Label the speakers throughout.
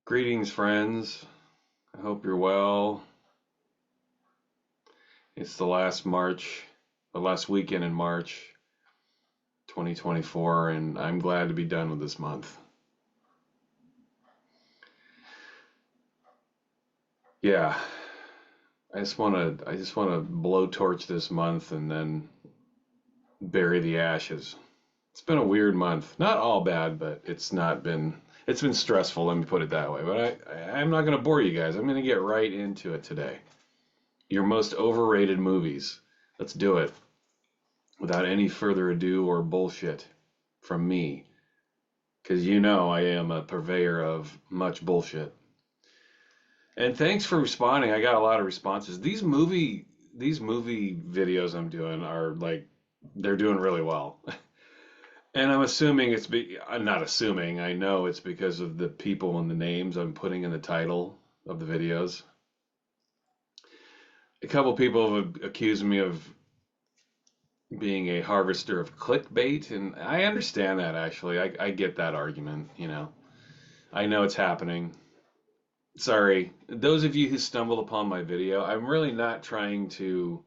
Speaker 1: Greetings, friends. I hope you're well. It's the last weekend in March 2024, and I'm glad to be done with this month. Yeah, I just want to blowtorch this month and then bury the ashes. It's been a weird month. Not all bad, but it's been stressful, let me put it that way. But I'm not going to bore you guys. I'm going to get right into it today. Your most overrated movies. Let's do it without any further ado or bullshit from me, because you know I am a purveyor of much bullshit. And thanks for responding. I got a lot of responses. These movie videos I'm doing are like they're doing really well. And I'm not assuming, I know it's because of the people and the names I'm putting in the title of the videos. A couple people have accused me of being a harvester of clickbait, and I understand that actually. I get that argument. I know it's happening. Sorry. Those of you who stumbled upon my video, I'm really not trying to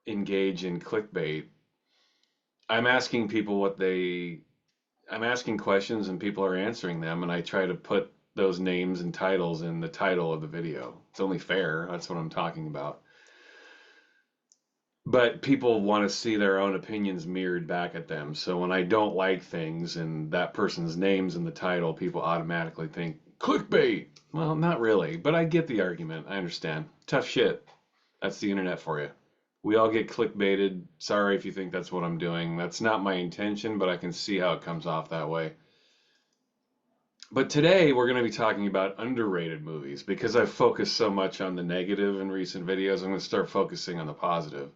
Speaker 1: engage in clickbait. I'm asking people I'm asking questions and people are answering them, and I try to put those names and titles in the title of the video. It's only fair. That's what I'm talking about. But people want to see their own opinions mirrored back at them. So when I don't like things and that person's name's in the title, people automatically think clickbait. Well, not really, but I get the argument. I understand. Tough shit. That's the internet for you. We all get clickbaited. Sorry if you think that's what I'm doing. That's not my intention, but I can see how it comes off that way. But today we're going to be talking about underrated movies because I've focused so much on the negative in recent videos. I'm going to start focusing on the positive.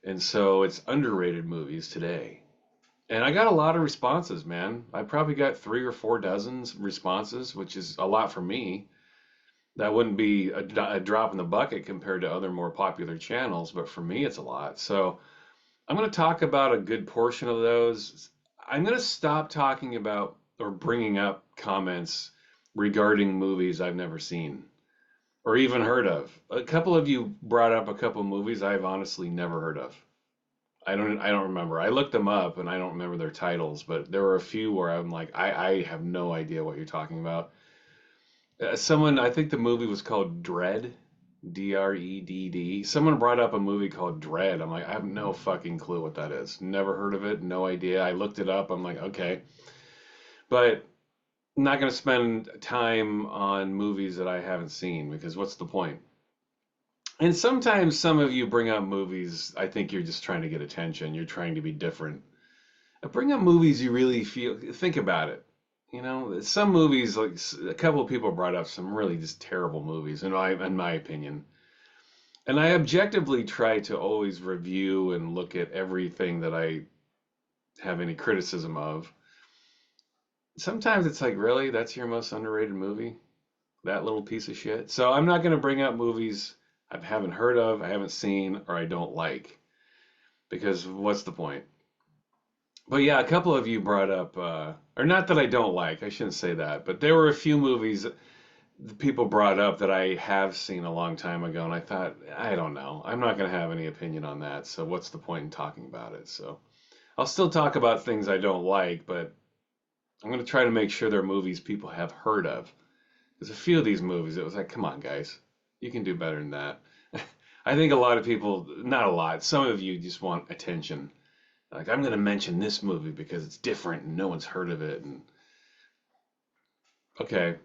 Speaker 1: And so it's underrated movies today. And I got a lot of responses, man. I probably got 3 or 4 dozen responses, which is a lot for me. That wouldn't be a drop in the bucket compared to other more popular channels, but for me, it's a lot. So I'm going to talk about a good portion of those. I'm going to stop talking about or bringing up comments regarding movies I've never seen or even heard of. A couple of you brought up a couple movies I've honestly never heard of. I don't remember. I looked them up and I don't remember their titles, but there were a few where I'm like, I have no idea what you're talking about. I think the movie was called Dread, Dredd. Someone brought up a movie called Dread. I'm like, I have no fucking clue what that is. Never heard of it, no idea. I looked it up. I'm like, okay. But I'm not going to spend time on movies that I haven't seen because what's the point? And sometimes some of you bring up movies, I think you're just trying to get attention. You're trying to be different. Bring up movies you really think about it. Some movies, like a couple of people brought up some really just terrible movies, in my opinion. And I objectively try to always review and look at everything that I have any criticism of. Sometimes it's like, really? That's your most underrated movie? That little piece of shit? So I'm not going to bring up movies I haven't heard of, I haven't seen, or I don't like. Because what's the point? But yeah, a couple of you brought up, or not that I don't like, I shouldn't say that, but there were a few movies that people brought up that I have seen a long time ago, and I thought, I don't know, I'm not going to have any opinion on that, so what's the point in talking about it? So I'll still talk about things I don't like, but I'm going to try to make sure they're movies people have heard of. There's a few of these movies, it was like, come on, guys, you can do better than that. I think a lot of people, not a lot, some of you just want attention. Like, I'm going to mention this movie because it's different and no one's heard of it. And okay,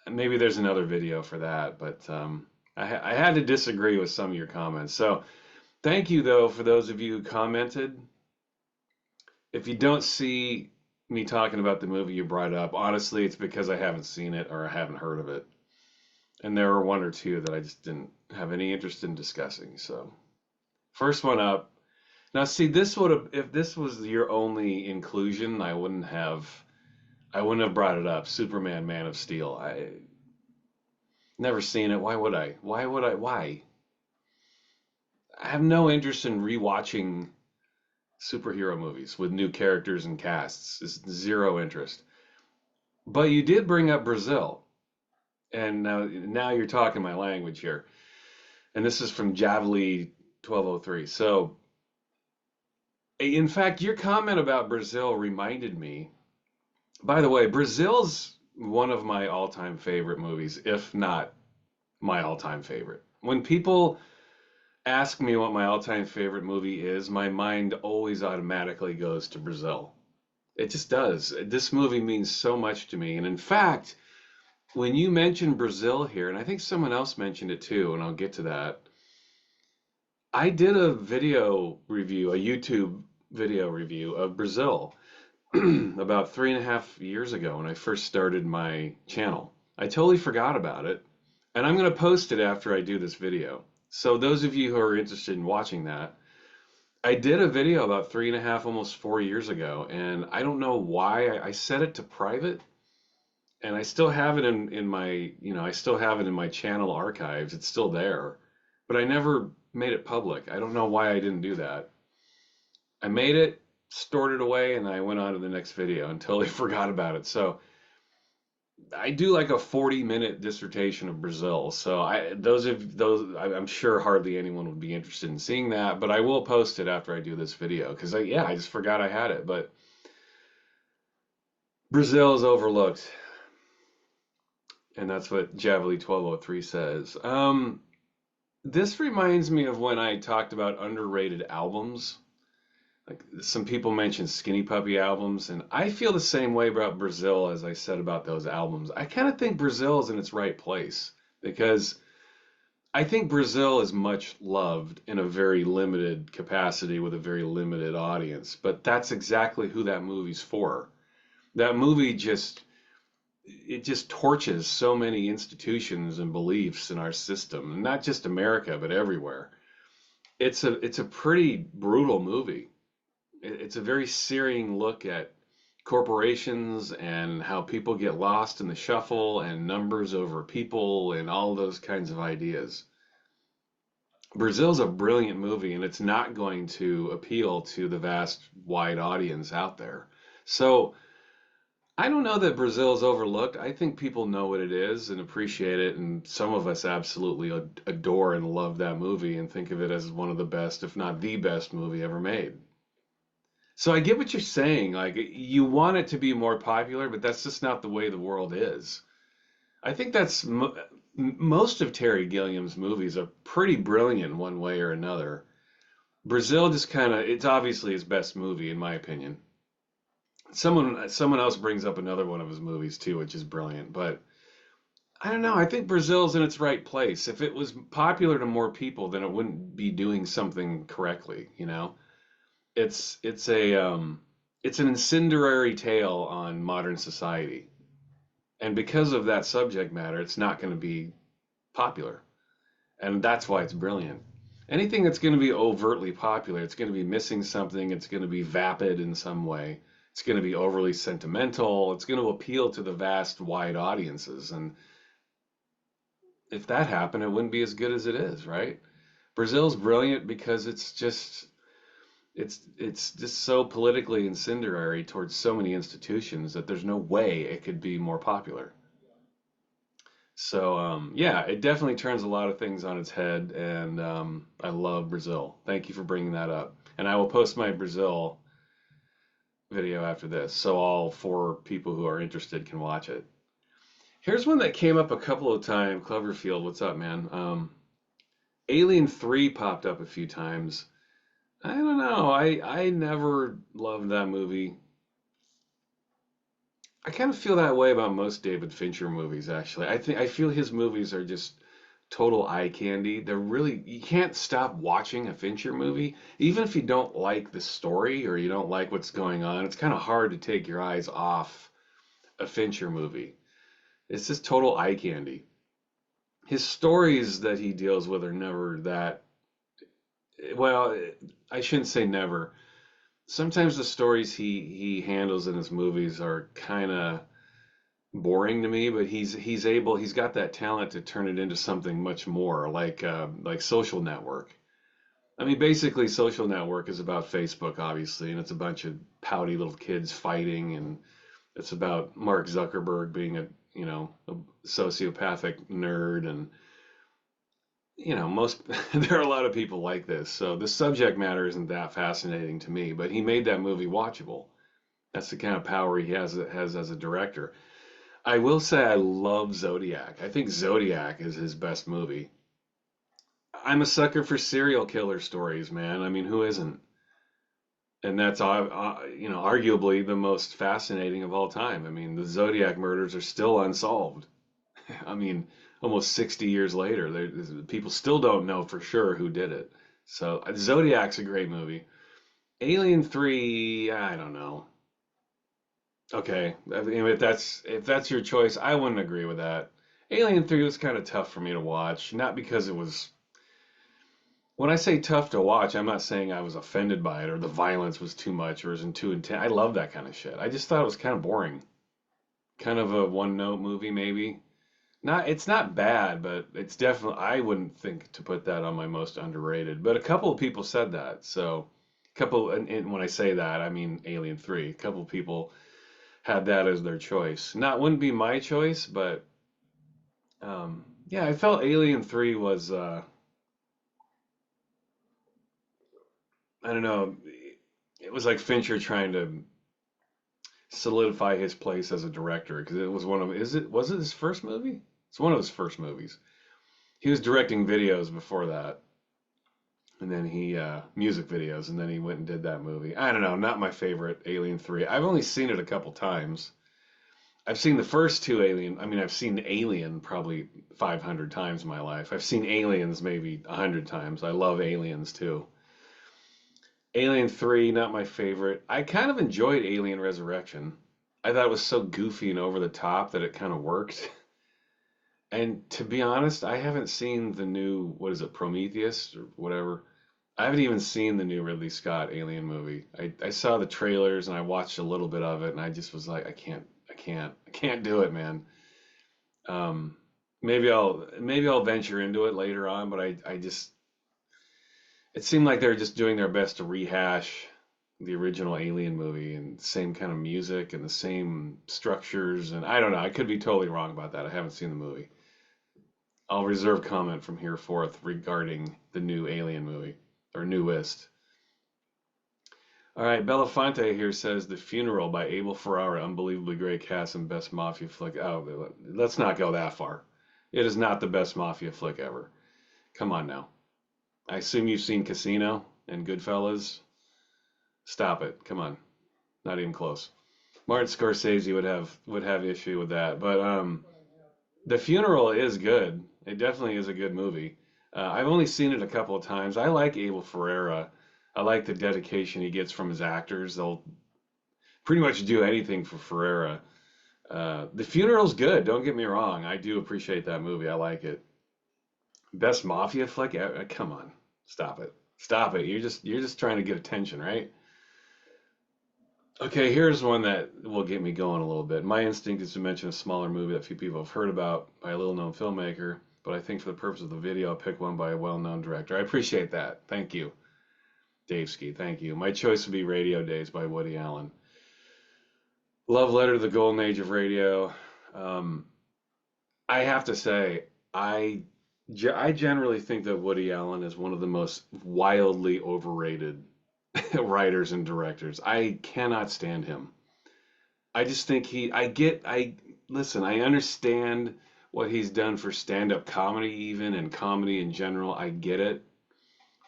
Speaker 1: maybe there's another video for that, but I had to disagree with some of your comments. So thank you, though, for those of you who commented. If you don't see me talking about the movie you brought up, honestly, it's because I haven't seen it or I haven't heard of it. And there were one or two that I just didn't have any interest in discussing. So first one up. Now, see, if this was your only inclusion, I wouldn't have brought it up. Superman, Man of Steel. I never seen it. Why would I? Why would I? Why? I have no interest in rewatching superhero movies with new characters and casts. It's zero interest. But you did bring up Brazil, and now you're talking my language here. And this is from Javeli 1203. So, in fact, your comment about Brazil reminded me. By the way, Brazil's one of my all-time favorite movies, if not my all-time favorite. When people ask me what my all-time favorite movie is, my mind always automatically goes to Brazil. It just does. This movie means so much to me. And in fact, when you mentioned Brazil here, and I think someone else mentioned it too, and I'll get to that, I did a video review, a YouTube video review of Brazil about 3.5 years ago when I first started my channel. I totally forgot about it, and I'm going to post it after I do this video. So those of you who are interested in watching that, I did a video about 3.5, almost 4 years ago, and I don't know why I set it to private, and I still have it in my, I still have it in my channel archives. It's still there, but I never made it public. I don't know why I didn't do that. I made it, stored it away, and I went on to the next video and totally forgot about it. So I do like a 40-minute dissertation of Brazil. So I'm sure hardly anyone would be interested in seeing that, but I will post it after I do this video because I just forgot I had it. But Brazil is overlooked, and that's what Javeli 1203 says. This reminds me of when I talked about underrated albums. Like some people mentioned Skinny Puppy albums, and I feel the same way about Brazil as I said about those albums. I kind of think Brazil is in its right place because I think Brazil is much loved in a very limited capacity with a very limited audience, but that's exactly who that movie's for. That movie just torches so many institutions and beliefs in our system, and not just America, but everywhere. It's a pretty brutal movie. It's a very searing look at corporations and how people get lost in the shuffle and numbers over people and all those kinds of ideas. Brazil's a brilliant movie, and it's not going to appeal to the vast wide audience out there. So I don't know that Brazil is overlooked. I think people know what it is and appreciate it, and some of us absolutely adore and love that movie and think of it as one of the best, if not the best movie ever made. So I get what you're saying. Like you want it to be more popular, but that's just not the way the world is. I think that's most of Terry Gilliam's movies are pretty brilliant one way or another. Brazil just kind of it's obviously his best movie in my opinion. Someone else brings up another one of his movies too, which is brilliant, but I don't know. I think Brazil's in its right place. If it was popular to more people, then it wouldn't be doing something correctly, you know? It's an incendiary tale on modern society. And because of that subject matter, it's not going to be popular. And that's why it's brilliant. Anything that's going to be overtly popular, it's going to be missing something, it's going to be vapid in some way. It's going to be overly sentimental. It's going to appeal to the vast, wide audiences. And if that happened, it wouldn't be as good as it is, right? Brazil's brilliant because it's just so politically incendiary towards so many institutions that there's no way it could be more popular. So yeah, it definitely turns a lot of things on its head, and I love Brazil. Thank you for bringing that up. And I will post my Brazil video after this, so all four people who are interested can watch it. Here's one that came up a couple of times. Cloverfield, what's up, man? Alien 3 popped up a few times. I don't know. I never loved that movie. I kind of feel that way about most David Fincher movies, actually. I feel his movies are just total eye candy. They're really you can't stop watching a Fincher movie, even if you don't like the story or you don't like what's going on. It's kind of hard to take your eyes off a Fincher movie. It's just total eye candy. His stories that he deals with are never that well, I shouldn't say never. Sometimes the stories he handles in his movies are kind of boring to me, but he's got that talent to turn it into something much more like Social Network. I mean, basically, Social Network is about Facebook, obviously, and it's a bunch of pouty little kids fighting, and It's about Mark Zuckerberg being a sociopathic nerd, and most there are a lot of people like this. So the subject matter isn't that fascinating to me, but he made that movie watchable. That's the kind of power he has as a director. I will say I love Zodiac. I think Zodiac is his best movie. I'm a sucker for serial killer stories, man. I mean, who isn't? And that's arguably the most fascinating of all time. I mean, the Zodiac murders are still unsolved. I mean, almost 60 years later, people still don't know for sure who did it. So Zodiac's a great movie. Alien 3, I don't know. Okay, I mean, if that's your choice, I wouldn't agree with that. Alien 3 was kind of tough for me to watch, not because it was. When I say tough to watch, I'm not saying I was offended by it or the violence was too much or isn't too intense. I love that kind of shit. I just thought it was kind of boring. Kind of a one-note movie, maybe. It's not bad, but it's definitely, I wouldn't think to put that on my most underrated. But a couple of people said that. So, and when I say that, I mean Alien 3. A couple of people had that as their choice. Wouldn't be my choice, but yeah, I felt Alien 3 was, I don't know, it was like Fincher trying to solidify his place as a director because it was was it his first movie? It's one of his first movies. He was directing videos before that, and then he music videos, and then he went and did that movie. I don't know, not my favorite, Alien 3. I've only seen it a couple times. I've seen the first two Alien. I mean, I've seen Alien probably 500 times in my life. I've seen Aliens maybe 100 times. I love Aliens too. Alien 3, not my favorite. I kind of enjoyed Alien Resurrection. I thought it was so goofy and over the top that it kind of worked. And to be honest, I haven't seen the new, what is it, Prometheus or whatever. I haven't even seen the new Ridley Scott Alien movie. I saw the trailers and I watched a little bit of it and I just was like, I can't do it, man. Um, maybe I'll venture into it later on, but I just it seemed like they were just doing their best to rehash the original Alien movie and same kind of music and the same structures, and I don't know. I could be totally wrong about that. I haven't seen the movie. I'll reserve comment from here forth regarding the new Alien movie or newest. All right, Belafonte here says The Funeral by Abel Ferrara, unbelievably great cast and best mafia flick. Oh, let's not go that far. It is not the best mafia flick ever. Come on now. I assume you've seen Casino and Goodfellas. Stop it. Come on. Not even close. Martin Scorsese would have issue with that, but The Funeral is good. It definitely is a good movie. I've only seen it a couple of times. I like Abel Ferrara. I like the dedication he gets from his actors. They'll pretty much do anything for Ferrara. The Funeral's good. Don't get me wrong. I do appreciate that movie. I like it. Best mafia flick? Come on. Stop it. Stop it. You're just trying to get attention, right? Okay, here's one that will get me going a little bit. My instinct is to mention a smaller movie that few people have heard about by a little-known filmmaker, but I think for the purpose of the video, I'll pick one by a well-known director. I appreciate that. Thank you, Daveski. Thank you. My choice would be Radio Days by Woody Allen. Love letter to the golden age of radio. Um, I have to say, I generally think that Woody Allen is one of the most wildly overrated writers and directors. I cannot stand him. I just think listen, I understand what he's done for stand-up comedy even and comedy in general. I get it.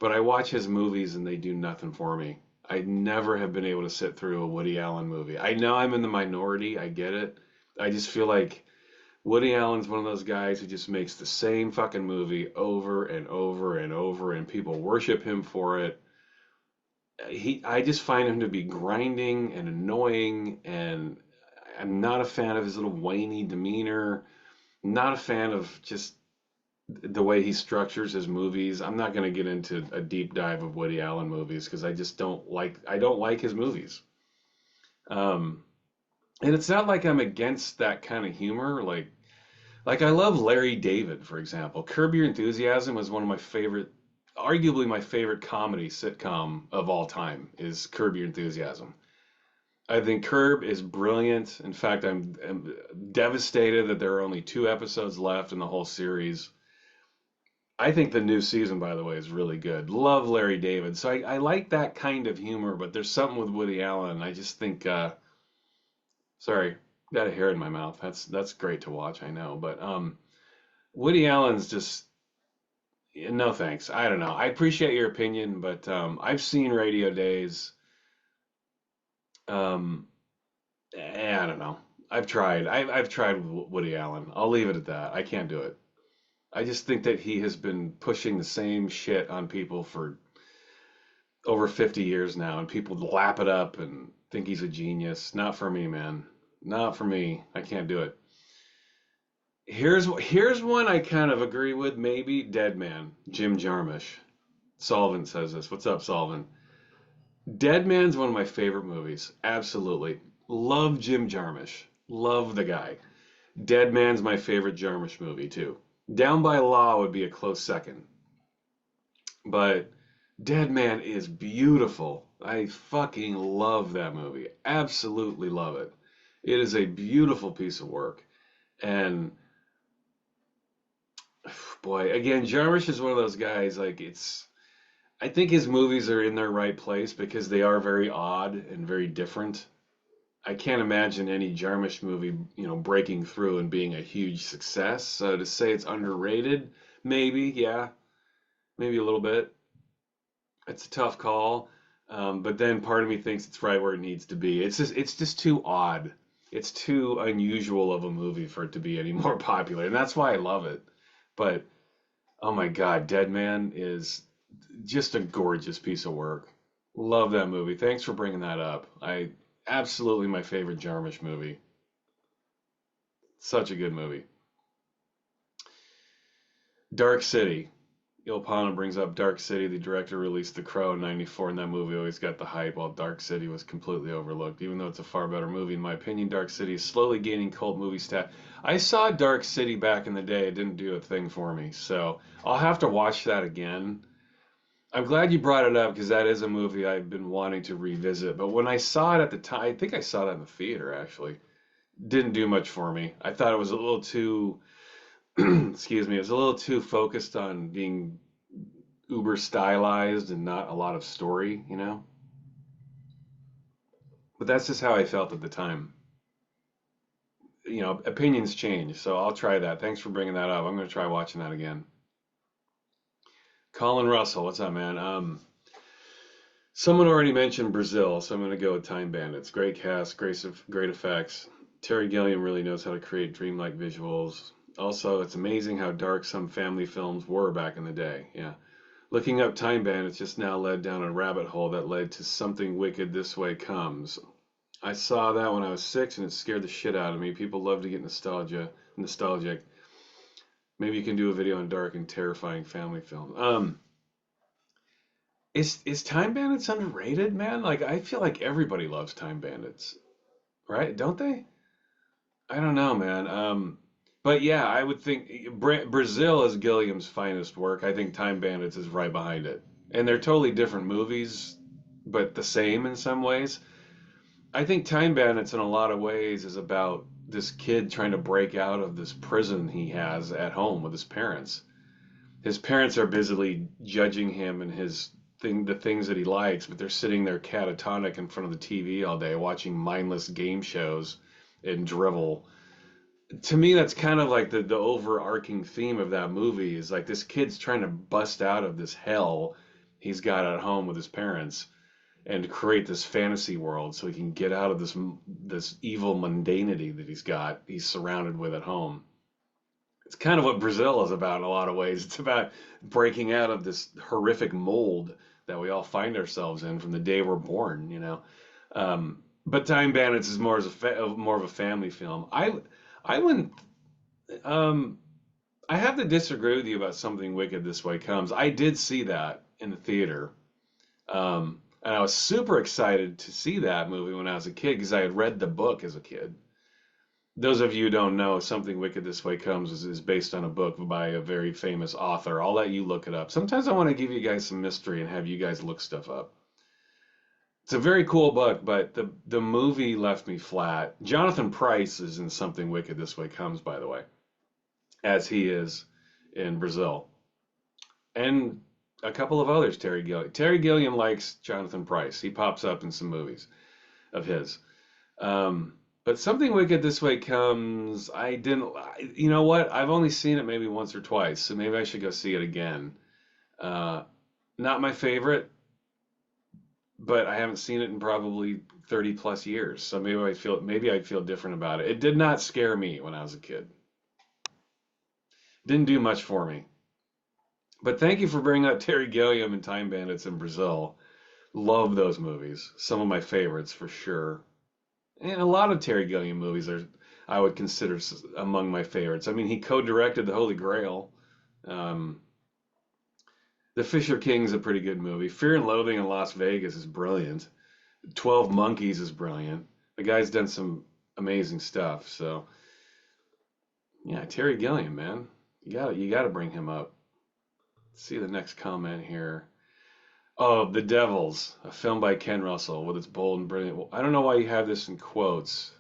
Speaker 1: But I watch his movies and they do nothing for me. I never have been able to sit through a Woody Allen movie. I know I'm in the minority. I get it. I just feel like Woody Allen's one of those guys who just makes the same fucking movie over and over and over, and people worship him for it. I just find him to be grinding and annoying, and I'm not a fan of his little whiny demeanor. Not a fan of just the way he structures his movies. I'm not going to get into a deep dive of Woody Allen movies because I don't like his movies. Um, and it's not like I'm against that kind of humor. Like I love Larry David, for example. Curb Your Enthusiasm was one of my favorite, arguably my favorite comedy sitcom of all time is Curb Your Enthusiasm. I think Curb is brilliant. In fact, I'm devastated that there are only 2 episodes left in the whole series. I think the new season, by the way, is really good. Love Larry David. So I like that kind of humor, but there's something with Woody Allen. I just think, sorry, got a hair in my mouth. That's great to watch, I know. But Woody Allen's just, no thanks. I don't know. I appreciate your opinion, but I've seen Radio Days. Um, I don't know. I've tried. I've tried with Woody Allen. I'll leave it at that. I can't do it. I just think that he has been pushing the same shit on people for over 50 years now, and people lap it up and think he's a genius. Not for me, man. Not for me. I can't do it. Here's one I kind of agree with, maybe. Dead Man, Jim Jarmusch. Solvent says this. What's up, Solvent? Dead Man's one of my favorite movies. Absolutely. Love Jim Jarmusch. Love the guy. Dead Man's my favorite Jarmusch movie, too. Down by Law would be a close second. But Dead Man is beautiful. I fucking love that movie. Absolutely love it. It is a beautiful piece of work. And boy, again, Jarmusch is one of those guys, like, I think his movies are in their right place because they are very odd and very different. I can't imagine any Jarmusch movie, breaking through and being a huge success. So to say it's underrated, maybe, yeah, maybe a little bit. It's a tough call, but then part of me thinks it's right where it needs to be. It's just too odd. It's too unusual of a movie for it to be any more popular, and that's why I love it. But oh my God, Dead Man is just a gorgeous piece of work. Love that movie. Thanks for bringing that up. I absolutely my favorite Jarmusch movie. Such a good movie. Dark City. Ilpana brings up Dark City. The director released The Crow in '94, and that movie always got the hype, while Dark City was completely overlooked. Even though it's a far better movie, in my opinion, Dark City is slowly gaining cult movie status. I saw Dark City back in the day. It didn't do a thing for me, so I'll have to watch that again. I'm glad you brought it up because that is a movie I've been wanting to revisit. But when I saw it at the time, I think I saw that in the theater actually. Didn't do much for me. I thought it was a little too, excuse me, it was a little too focused on being uber stylized and not a lot of story. But that's just how I felt at the time. Opinions change, so I'll try that. Thanks for bringing that up. I'm going to try watching that again. Colin Russell, what's up, man? Someone already mentioned Brazil, so I'm going to go with Time Bandits. Great cast, great effects. Terry Gilliam really knows how to create dreamlike visuals. Also, it's amazing how dark some family films were back in the day. Yeah. Looking up Time Bandits just now led down a rabbit hole that led to Something Wicked This Way Comes. I saw that when I was 6 and it scared the shit out of me. People love to get nostalgic. Maybe you can do a video on dark and terrifying family film. Is Time Bandits underrated, man? Like I feel like everybody loves Time Bandits, right? Don't they? I don't know, man. But yeah, I would think Brazil is Gilliam's finest work. I think Time Bandits is right behind it. And they're totally different movies, but the same in some ways. I think Time Bandits in a lot of ways is about this kid trying to break out of this prison he has at home with his parents. His parents are busily judging him and the things that he likes, but they're sitting there catatonic in front of the TV all day watching mindless game shows and drivel. To me, that's kind of like the overarching theme of that movie is like this kid's trying to bust out of this hell he's got at home with his parents and create this fantasy world so he can get out of this evil mundanity that he's surrounded with at home. It's kind of what Brazil is about in a lot of ways. It's about breaking out of this horrific mold that we all find ourselves in from the day we're born. But Time Bandits is more of a family film. I wouldn't. Um, I have to disagree with you about Something Wicked This Way Comes. I did see that in the theater, and I was super excited to see that movie when I was a kid because I had read the book as a kid. Those of you who don't know, Something Wicked This Way Comes is based on a book by a very famous author. I'll let you look it up. Sometimes I want to give you guys some mystery and have you guys look stuff up. It's a very cool book, but the movie left me flat. Jonathan Pryce is in Something Wicked This Way Comes, by the way, as he is in Brazil, and a couple of others. Terry Gilliam. Terry Gilliam likes Jonathan Pryce. He pops up in some movies of his. But Something Wicked This Way Comes. I didn't. You know what? I've only seen it maybe once or twice, so maybe I should go see it again. Uh, Not my favorite, but I haven't seen it in probably 30 plus years. So maybe I'd feel different about it. It did not scare me when I was a kid. Didn't do much for me. But thank you for bringing up Terry Gilliam and Time Bandits in Brazil. Love those movies. Some of my favorites for sure. And a lot of Terry Gilliam movies are I would consider among my favorites. I mean, he co-directed The Holy Grail. Um, The Fisher King's a pretty good movie. Fear and Loathing in Las Vegas is brilliant. 12 Monkeys is brilliant. The guy's done some amazing stuff. So, yeah, Terry Gilliam, man. You got to bring him up. Let's see the next comment here. Oh, The Devils, a film by Ken Russell with its bold and brilliant. Well, I don't know why you have this in quotes.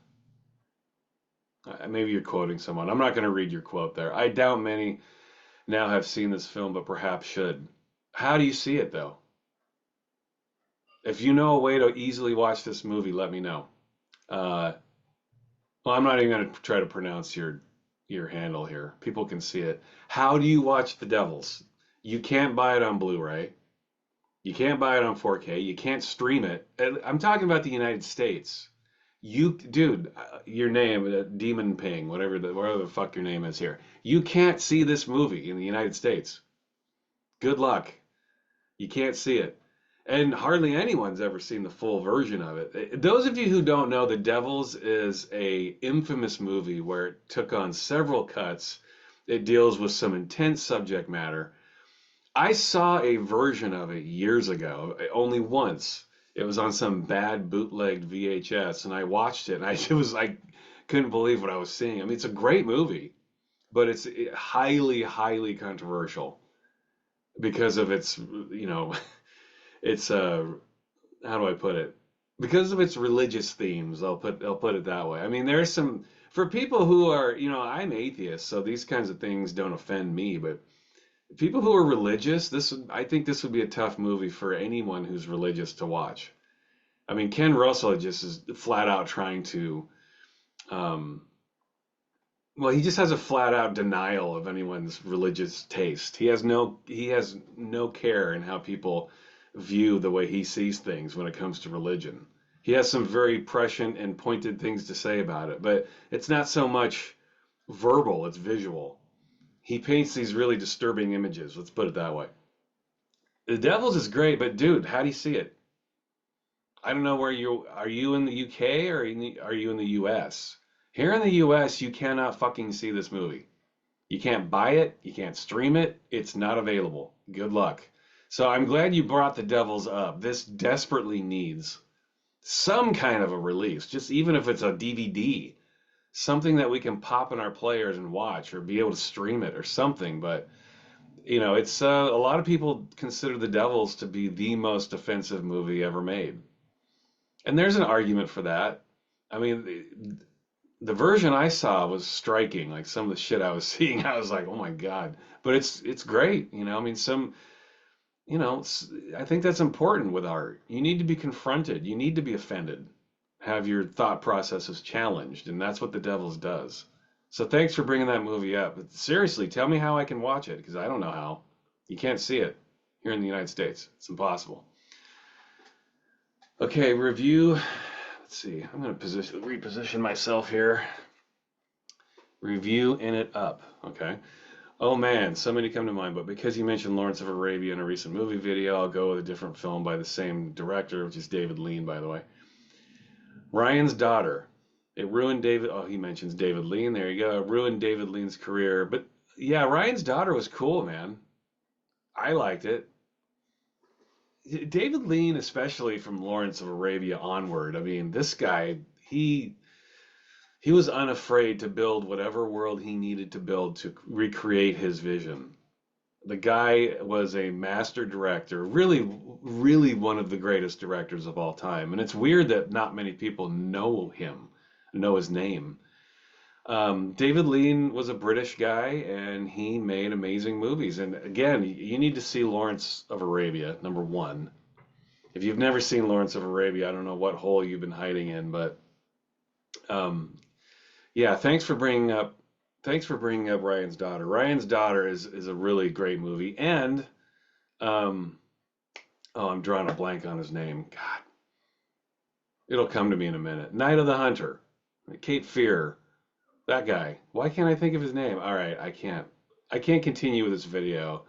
Speaker 1: Maybe you're quoting someone. I'm not going to read your quote there. I doubt many now have seen this film, but perhaps should. How do you see it, though? If you know a way to easily watch this movie, let me know. Uh, well, I'm not even going to try to pronounce your handle here. People can see it. How do you watch The Devils? You can't buy it on Blu-ray. You can't buy it on 4K. You can't stream it. I'm talking about the United States. Dude, your name, Demon Ping, whatever the fuck your name is here. You can't see this movie in the United States. Good luck. You can't see it. And hardly anyone's ever seen the full version of it. Those of you who don't know, The Devils is a infamous movie where it took on several cuts. It deals with some intense subject matter. I saw a version of it years ago, only once. It was on some bad bootlegged VHS, and I watched it, and I couldn't believe what I was seeing. I mean, it's a great movie, but it's highly, highly controversial because of its, its how do I put it? Because of its religious themes. I'll put it that way. I mean, there's some for people who are, I'm atheist, so these kinds of things don't offend me, but people who are religious, I think this would be a tough movie for anyone who's religious to watch. I mean, Ken Russell just is flat out trying to, um, well, he just has a flat out denial of anyone's religious taste. He has no care in how people view the way he sees things when it comes to religion. He has some very prescient and pointed things to say about it, but it's not so much verbal, it's visual. He paints these really disturbing images, let's put it that way. The Devils is great, but dude, how do you see it? I don't know where you are. You in the UK or are you in the US? Here in the US, you cannot fucking see this movie. You can't buy it, you can't stream it, it's not available. Good luck. So I'm glad you brought The Devils up. This desperately needs some kind of a release, just even if it's a DVD, something that we can pop in our players and watch or be able to stream it or something. But it's a lot of people consider The Devils to be the most offensive movie ever made. And there's an argument for that. I mean, the version I saw was striking. Like some of the shit I was seeing, I was like, "Oh my God." But it's great, I mean, I think that's important with art. You need to be confronted. You need to be offended. Have your thought processes challenged, and that's what The Devils does. So thanks for bringing that movie up. But seriously, tell me how I can watch it because I don't know how. You can't see it here in the United States. It's impossible. Okay, review. Let's see. I'm going to reposition myself here. Review in it up. Okay. Oh man, so many come to mind, but because you mentioned Lawrence of Arabia in a recent movie video, I'll go with a different film by the same director, which is David Lean, by the way. Ryan's Daughter. It ruined David. Oh, he mentions David Lean. There you go. It ruined David Lean's career. But yeah, Ryan's Daughter was cool, man. I liked it. David Lean, especially from Lawrence of Arabia onward. I mean, this guy, he was unafraid to build whatever world he needed to build to recreate his vision. The guy was a master director, really, really one of the greatest directors of all time. And it's weird that not many people know him, know his name. David Lean was a British guy, and he made amazing movies. And again, you need to see Lawrence of Arabia, number one. If you've never seen Lawrence of Arabia, I don't know what hole you've been hiding in, but um, yeah, thanks for bringing up Ryan's Daughter. Ryan's Daughter is a really great movie, and um, oh, I'm drawing a blank on his name. God, it'll come to me in a minute. Night of the Hunter, Cape Fear, that guy. Why can't I think of his name? All right, I can't. I can't continue with this video.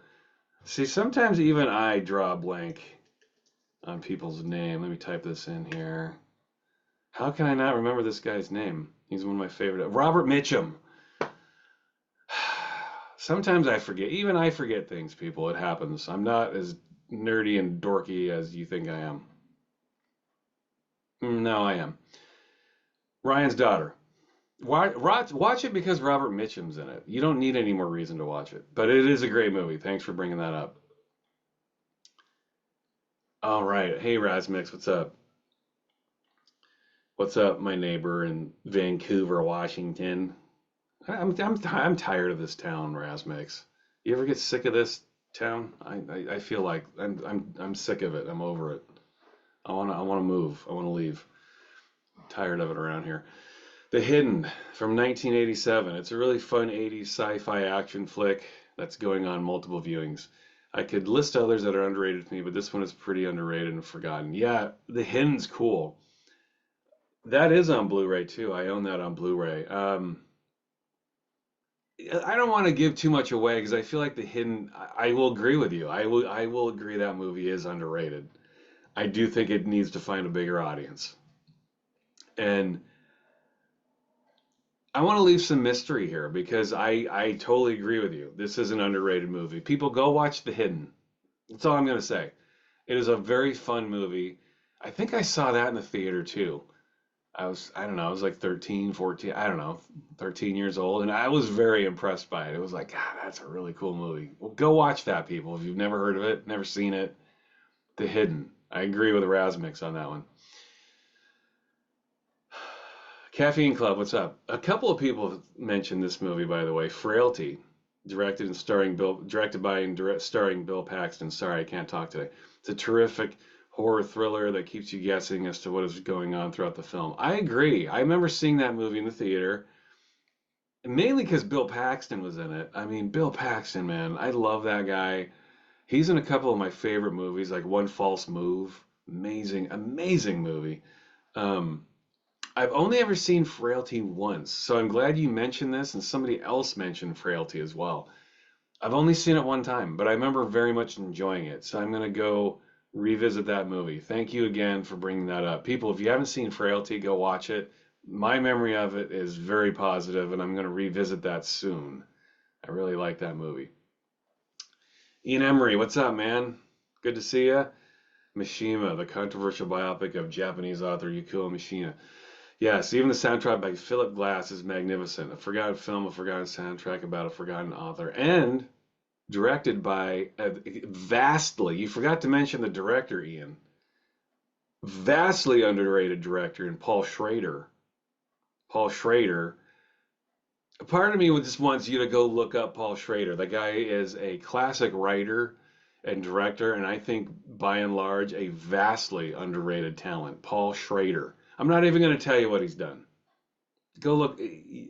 Speaker 1: See, sometimes even I draw a blank on people's name. Let me type this in here. How can I not remember this guy's name? He's one of my favorite. Robert Mitchum. Sometimes I forget. Even I forget things, people. It happens. I'm not as nerdy and dorky as you think I am. No, I am. Ryan's Daughter. Watch it because Robert Mitchum's in it. You don't need any more reason to watch it. But it is a great movie. Thanks for bringing that up. All right. Hey, Razmix, what's up? What's up, my neighbor in Vancouver, Washington? I'm tired of this town, Razmix. You ever get sick of this town? I feel like I'm sick of it. I'm over it. I wanna move. I wanna leave. I'm tired of it around here. The Hidden from 1987. It's a really fun 80s sci-fi action flick that's going on multiple viewings. I could list others that are underrated to me, but this one is pretty underrated and forgotten. Yeah, The Hidden's cool. That is on Blu-ray too. I own that on Blu-ray. I don't want to give too much away because I feel like The Hidden. I will agree with you. I will agree that movie is underrated. I do think it needs to find a bigger audience. And I want to leave some mystery here because I totally agree with you. This is an underrated movie. People go watch The Hidden. That's all I'm going to say. It is a very fun movie. I think I saw that in the theater too. I don't know, I was like 13, 14, I don't know, 13 years old, and I was very impressed by it. It was like, God, that's a really cool movie. Well, go watch that, people. If you've never heard of it, never seen it, The Hidden. I agree with Erasmix on that one. Caffeine Club, what's up? A couple of people have mentioned this movie, by the way, Frailty, directed by and starring Bill Paxton. Sorry, I can't talk today. It's a terrific horror thriller that keeps you guessing as to what is going on throughout the film. I agree. I remember seeing that movie in the theater, mainly because Bill Paxton was in it. I mean, Bill Paxton, man, I love that guy. He's in a couple of my favorite movies, like One False Move. Amazing, amazing movie. Um, I've only ever seen Frailty once, so I'm glad you mentioned this, and somebody else mentioned Frailty as well. I've only seen it one time, but I remember very much enjoying it, so I'm gonna go revisit that movie. Thank you again for bringing that up. People, if you haven't seen Frailty, go watch it. My memory of it is very positive, and I'm gonna revisit that soon. I really like that movie. Ian Emery, what's up, man? Good to see you. Mishima, the controversial biopic of Japanese author Yukio Mishima. Yes, even the soundtrack by Philip Glass is magnificent. A forgotten film, a forgotten soundtrack about a forgotten author, and directed by vastly, you forgot to mention the director, Ian. Vastly underrated director in Paul Schrader. Paul Schrader. A part of me just wants you to go look up Paul Schrader. The guy is a classic writer and director, and I think by and large a vastly underrated talent. Paul Schrader. I'm not even going to tell you what he's done. Go look.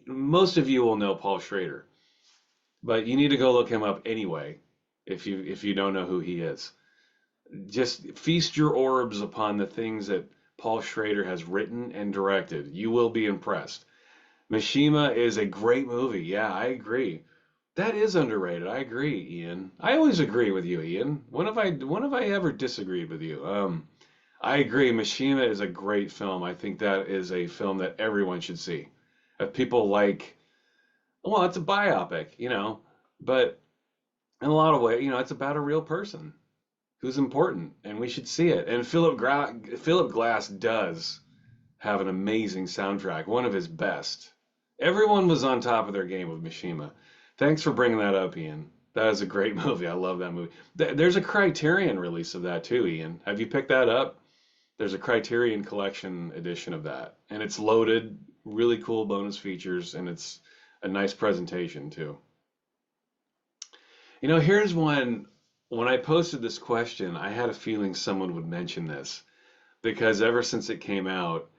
Speaker 1: Most of you will know Paul Schrader, but you need to go look him up anyway if you don't know who he is. Just feast your orbs upon the things that Paul Schrader has written and directed. You will be impressed. Mishima is a great movie. Yeah, I agree. That is underrated. I agree, Ian. I always agree with you, Ian. When have I ever disagreed with you? I agree. Mishima is a great film. I think that is a film that everyone should see. If people like, well, it's a biopic, but in a lot of ways, it's about a real person who's important, and we should see it. And Philip Glass does have an amazing soundtrack, one of his best. Everyone was on top of their game with Mishima. Thanks for bringing that up, Ian. That is a great movie. I love that movie. There's a Criterion release of that too, Ian. Have you picked that up? There's a Criterion Collection edition of that, and it's loaded, really cool bonus features, and it's a nice presentation too. Here's one. When I posted this question, I had a feeling someone would mention this because ever since it came out,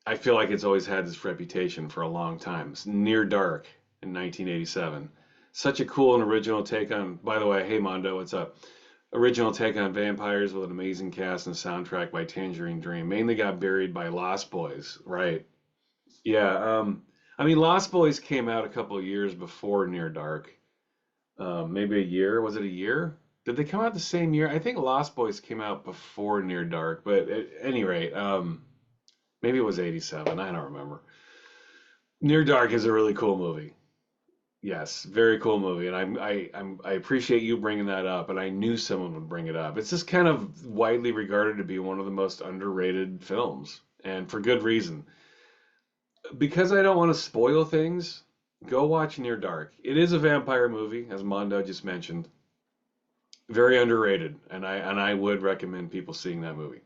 Speaker 1: I feel like it's always had this reputation for a long time. It's Near Dark in 1987. Such a cool and original take on, by the way, hey Mondo, what's up? Original take on vampires with an amazing cast and soundtrack by Tangerine Dream. Mainly got buried by Lost Boys, right? Yeah, I mean, Lost Boys came out a couple of years before Near Dark. Maybe a year. Was it a year? Did they come out the same year? I think Lost Boys came out before Near Dark, but at any rate, maybe it was 87. I don't remember. Near Dark is a really cool movie. Yes, very cool movie, and I appreciate you bringing that up, and I knew someone would bring it up. It's just kind of widely regarded to be one of the most underrated films, and for good reason. Because I don't want to spoil things, go watch Near Dark. It is a vampire movie, as Mondo just mentioned. Very underrated, and I would recommend people seeing that movie.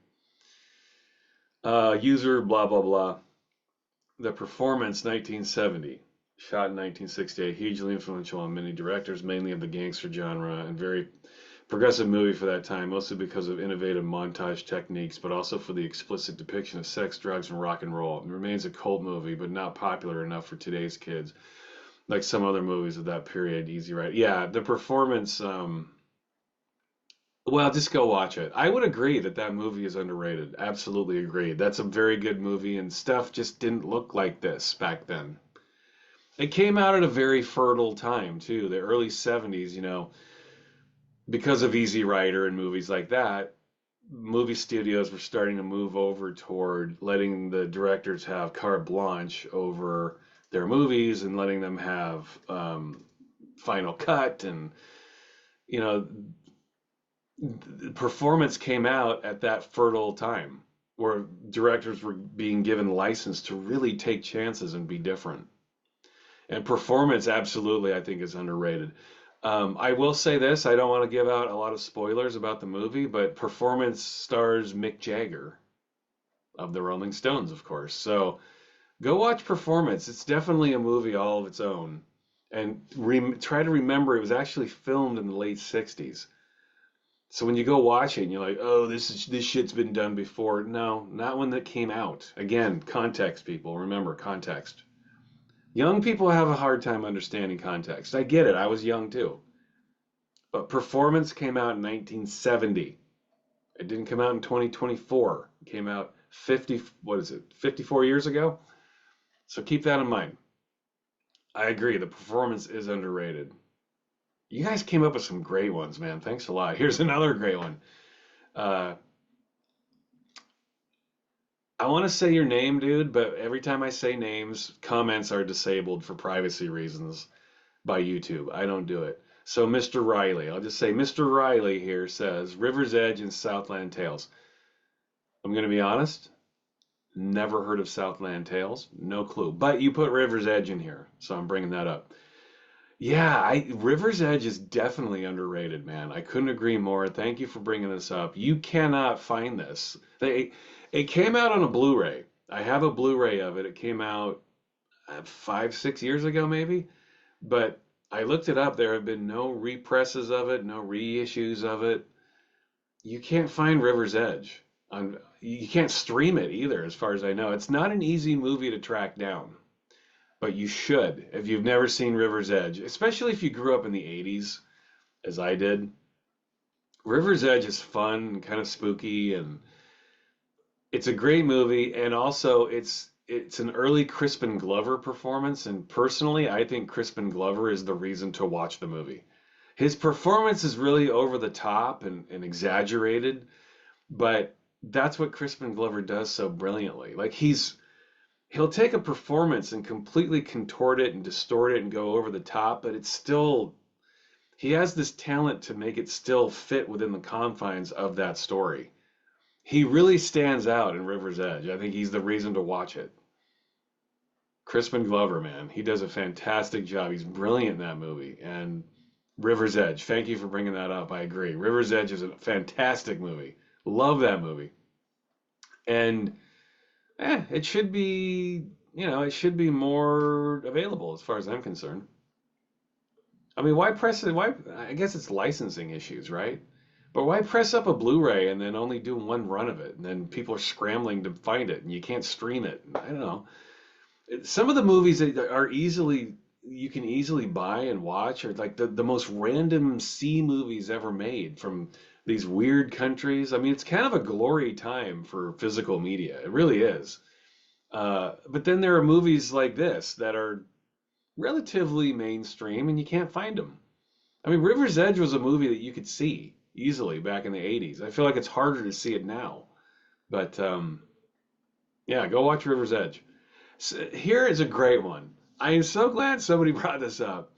Speaker 1: User blah blah blah. The Performance 1970, shot in 1968, hugely influential on many directors, mainly of the gangster genre, and very progressive movie for that time, mostly because of innovative montage techniques, but also for the explicit depiction of sex, drugs, and rock and roll. It remains a cult movie, but not popular enough for today's kids, like some other movies of that period. Easy Ride. Yeah, The Performance. Well, just go watch it. I would agree that that movie is underrated. Absolutely agree. That's a very good movie, and stuff just didn't look like this back then. It came out at a very fertile time too, the early 70s, because of Easy Rider and movies like that. Movie studios were starting to move over toward letting the directors have carte blanche over their movies and letting them have final cut and you know Performance came out at that fertile time where directors were being given license to really take chances and be different. And Performance, absolutely, I think is underrated. I will say this: I don't want to give out a lot of spoilers about the movie, but Performance stars Mick Jagger of the Rolling Stones, of course. So go watch Performance. It's definitely a movie all of its own. And try to remember it was actually filmed in the late 60s. So when you go watch it and you're like, oh, this shit's been done before. No, not when that came out. Again, context, people. Remember, context. Young people have a hard time understanding context. I get it. I was young too. But Performance came out in 1970. It didn't come out in 2024. It came out 50, what is it, 54 years ago? So keep that in mind. I agree. The Performance is underrated. You guys came up with some great ones, man. Thanks a lot. Here's another great one. Uh, I want to say your name, dude, but every time I say names, comments are disabled for privacy reasons by YouTube. I don't do it. So, Mr. Riley, I'll just say Mr. Riley here says River's Edge and Southland Tales. I'm going to be honest, never heard of Southland Tales, no clue. But you put River's Edge in here, so I'm bringing that up. Yeah, River's Edge is definitely underrated, man. I couldn't agree more. Thank you for bringing this up. You cannot find this. It came out on a Blu-ray. I have a Blu-ray of it. It came out 5, 6 years ago, maybe. But I looked it up. There have been no represses of it, no reissues of it. You can't find River's Edge. You can't stream it either, as far as I know. It's not an easy movie to track down. But you should if you've never seen River's Edge, especially if you grew up in the 80s, as I did. River's Edge is fun and kind of spooky, and it's a great movie. And also, it's an early Crispin Glover performance. And personally, I think Crispin Glover is the reason to watch the movie. His performance is really over the top and exaggerated, but that's what Crispin Glover does so brilliantly. Like he'll take a performance and completely contort it and distort it and go over the top, but it's still, he has this talent to make it still fit within the confines of that story. He really stands out in River's Edge. I think he's the reason to watch it. Crispin Glover, man, he does a fantastic job. He's brilliant in that movie. And River's Edge, thank you for bringing that up. I agree. River's Edge is a fantastic movie. Love that movie. And it should be, it should be more available as far as I'm concerned. I mean, why press it? Why? I guess it's licensing issues, right? But why press up a Blu-ray and then only do one run of it, and then people are scrambling to find it, and you can't stream it? I don't know. Some of the movies that are easily you can easily buy and watch are like the most random C movies ever made from these weird countries. I mean, it's kind of a glory time for physical media. It really is. But then there are movies like this that are relatively mainstream and you can't find them. I mean, River's Edge was a movie that you could see easily back in the 80s. I feel like it's harder to see it now. But yeah, go watch River's Edge. So, here is a great one. I am so glad somebody brought this up.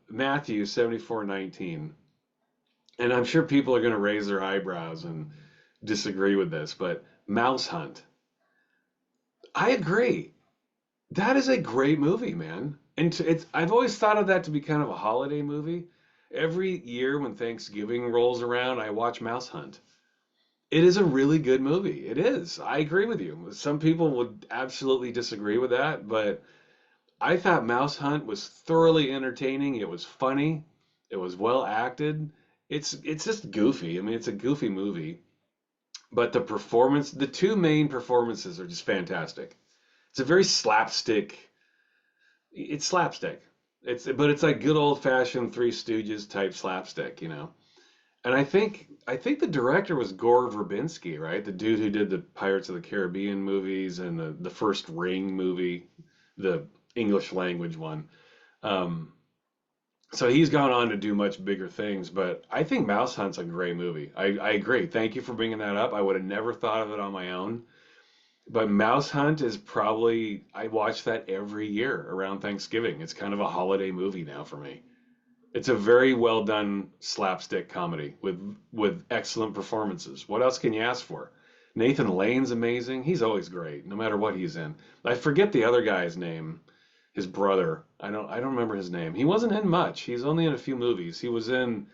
Speaker 1: Matthew 74:19. And I'm sure people are going to raise their eyebrows and disagree with this, but Mouse Hunt. I agree. That is a great movie, man. And I've always thought of that to be kind of a holiday movie. Every year when Thanksgiving rolls around, I watch Mouse Hunt. It is a really good movie. It is. I agree with you. Some people would absolutely disagree with that, but I thought Mouse Hunt was thoroughly entertaining. It was funny. It was well acted. It's just goofy. I mean, it's a goofy movie, but the two main performances are just fantastic. It's a very slapstick. It's slapstick. But it's like good old fashioned Three Stooges type slapstick, you know. And I think the director was Gore Verbinski, right? The dude who did the Pirates of the Caribbean movies and the first Ring movie, the English language one. Um, so he's gone on to do much bigger things, but I think Mouse Hunt's a great movie. I agree. Thank you for bringing that up. I would have never thought of it on my own. But Mouse Hunt is probably, I watch that every year around Thanksgiving. It's kind of a holiday movie now for me. It's a very well done slapstick comedy with excellent performances. What else can you ask for? Nathan Lane's amazing. He's always great, no matter what he's in. I forget the other guy's name, his brother. I don't remember his name. He wasn't in much. He's only in a few movies. He was in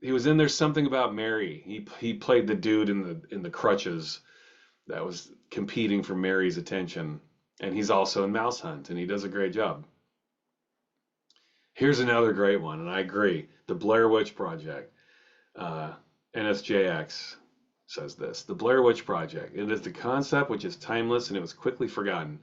Speaker 1: There's Something About Mary. He played the dude in the crutches that was competing for Mary's attention. And he's also in Mouse Hunt, and he does a great job. Here's another great one, and I agree. The Blair Witch Project. Uh, NSJX says this. The Blair Witch Project. It is the concept which is timeless and it was quickly forgotten.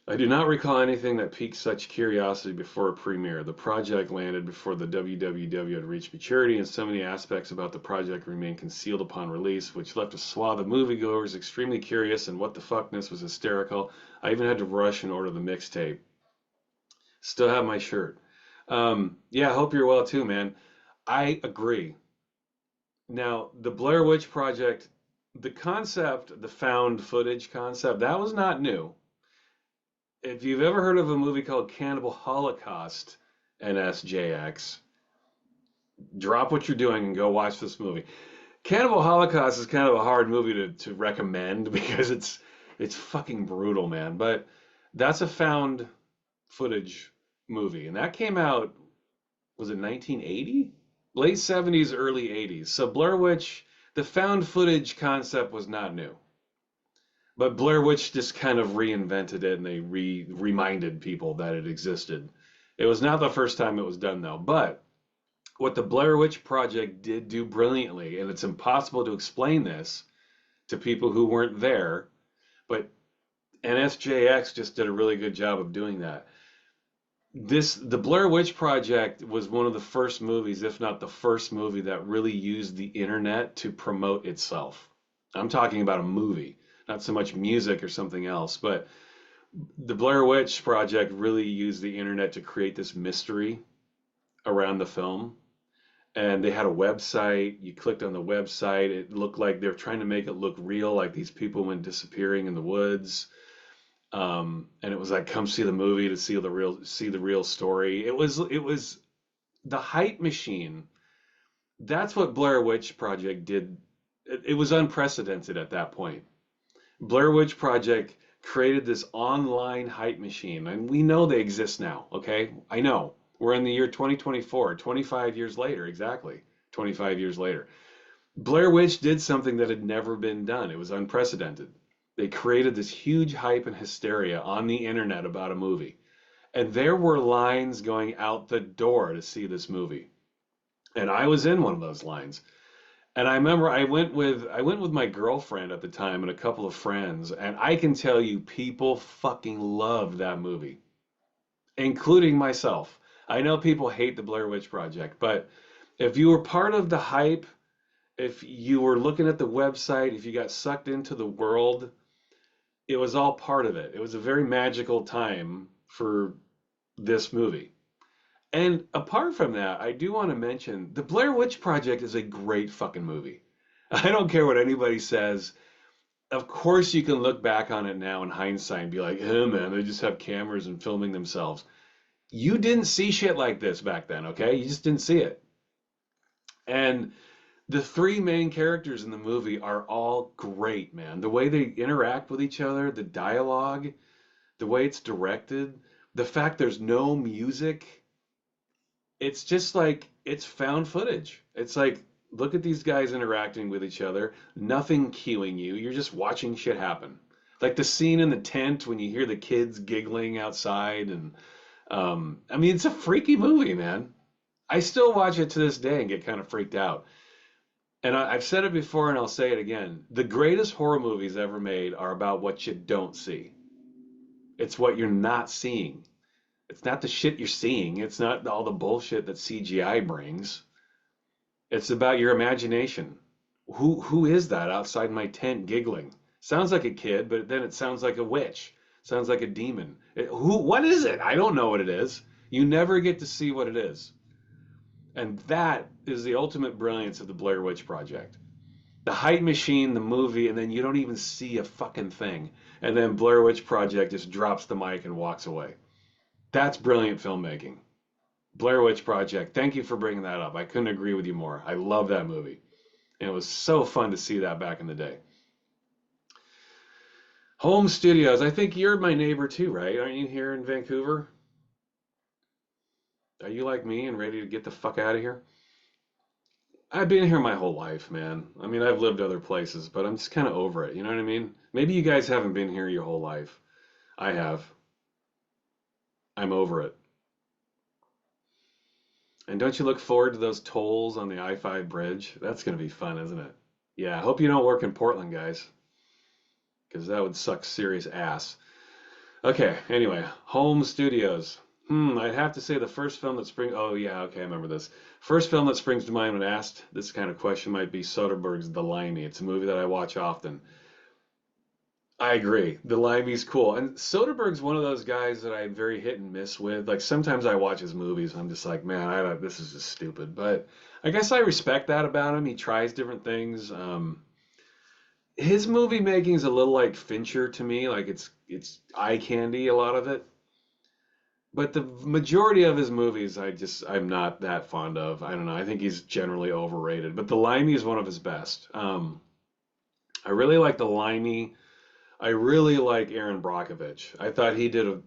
Speaker 1: I do not recall anything that piqued such curiosity before a premiere. The project landed before the WWW had reached maturity, and so many aspects about the project remained concealed upon release, which left a swath of moviegoers extremely curious, and what the fuckness was hysterical. I even had to rush and order the mixtape. Still have my shirt. Yeah, I hope you're well too, man. I agree. Now, the Blair Witch Project, the concept, the found footage concept, that was not new. If you've ever heard of a movie called Cannibal Holocaust, NSJX, drop what you're doing and go watch this movie. Cannibal Holocaust is kind of a hard movie to recommend because it's fucking brutal, man. But that's a found footage movie, and that came out, was it 1980? Late 70s, early 80s. So Blair Witch, the found footage concept was not new. But Blair Witch just kind of reinvented it and they reminded people that it existed. It was not the first time it was done though. But what the Blair Witch Project did do brilliantly, and it's impossible to explain this to people who weren't there, but NSJX just did a really good job of doing that. The Blair Witch Project was one of the first movies, if not the first movie, that really used the internet to promote itself. I'm talking about a movie, not so much music or something else, but the Blair Witch Project really used the internet to create this mystery around the film. And they had a website. You clicked on the website. It looked like they were trying to make it look real, like these people went disappearing in the woods. And it was like, come see the movie to see the real story. It was the hype machine. That's what Blair Witch Project did. It was unprecedented at that point. Blair Witch Project created this online hype machine. And we know they exist now, okay? I know. We're in the year 2024, 25 years later, exactly. 25 years later. Blair Witch did something that had never been done. It was unprecedented. They created this huge hype and hysteria on the internet about a movie. And there were lines going out the door to see this movie. And I was in one of those lines. And I remember I went with my girlfriend at the time and a couple of friends, and I can tell you people fucking loved that movie, including myself. I know people hate the Blair Witch Project, but if you were part of the hype, if you were looking at the website, if you got sucked into the world, it was all part of it. It was a very magical time for this movie. And apart from that, I do want to mention the Blair Witch Project is a great fucking movie. I don't care what anybody says. Of course, you can look back on it now in hindsight and be like, oh man, they just have cameras and filming themselves. You didn't see shit like this back then, okay? You just didn't see it. And the three main characters in the movie are all great, man. The way they interact with each other, the dialogue, the way it's directed, the fact there's no music, it's just like it's found footage. It's like look at these guys interacting with each other, nothing cueing you. You're just watching shit happen. Like the scene in the tent when you hear the kids giggling outside, and I mean, it's a freaky movie, man. I still watch it to this day and get kind of freaked out. And I've said it before and I'll say it again. The greatest horror movies ever made are about what you don't see. It's what you're not seeing. It's not the shit you're seeing. It's not all the bullshit that CGI brings. It's about your imagination. Who is that outside my tent giggling? Sounds like a kid, but then it sounds like a witch. Sounds like a demon. What is it? I don't know what it is. You never get to see what it is. And that is the ultimate brilliance of the Blair Witch Project. The hype machine, the movie, and then you don't even see a fucking thing. And then Blair Witch Project just drops the mic and walks away. That's brilliant filmmaking. Blair Witch Project. Thank you for bringing that up. I couldn't agree with you more. I love that movie. And it was so fun to see that back in the day. Home Studios. I think you're my neighbor too, right? Aren't you here in Vancouver? Are you like me and ready to get the fuck out of here? I've been here my whole life, man. I mean, I've lived other places, but I'm just kind of over it. You know what I mean? Maybe you guys haven't been here your whole life. I have. I'm over it. And don't you look forward to those tolls on the I-5 bridge? That's going to be fun, isn't it? Yeah, I hope you don't work in Portland, guys, because that would suck serious ass. Okay, anyway, home studios. I'd have to say the first film that springs. Oh yeah, okay, I remember this. First film that springs to mind when asked this kind of question might be Soderbergh's The Limey. It's a movie that I watch often. I agree. The Limey's cool. And Soderbergh's one of those guys that I'm very hit and miss with. Like sometimes I watch his movies and I'm just like, man, this is just stupid. But I guess I respect that about him. He tries different things. His movie making is a little like Fincher to me. Like it's eye candy, a lot of it. But the majority of his movies, I'm not that fond of. I don't know. I think he's generally overrated. But The Limey is one of his best. I really like The Limey. I really like Aaron Brockovich. I thought he did a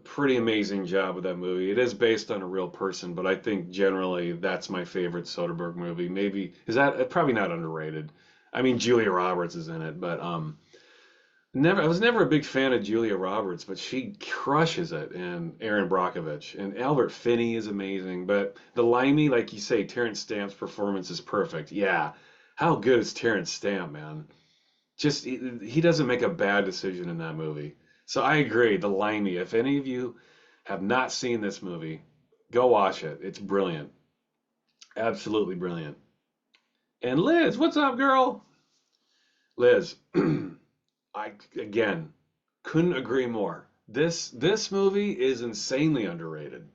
Speaker 1: pretty amazing job with that movie. It is based on a real person, but I think generally that's my favorite Soderbergh movie. Maybe is that probably not underrated. I mean, Julia Roberts is in it, but I was never a big fan of Julia Roberts, but she crushes it, and Aaron Brockovich and Albert Finney is amazing. But The Limey, like you say, Terrence Stamp's performance is perfect. Yeah, how good is Terrence Stamp, man? Just he doesn't make a bad decision in that movie. So I agree, The Limey. If any of you have not seen this movie, go watch it. It's brilliant, absolutely brilliant. And Liz, what's up, girl? Liz, I again couldn't agree more. This movie is insanely underrated.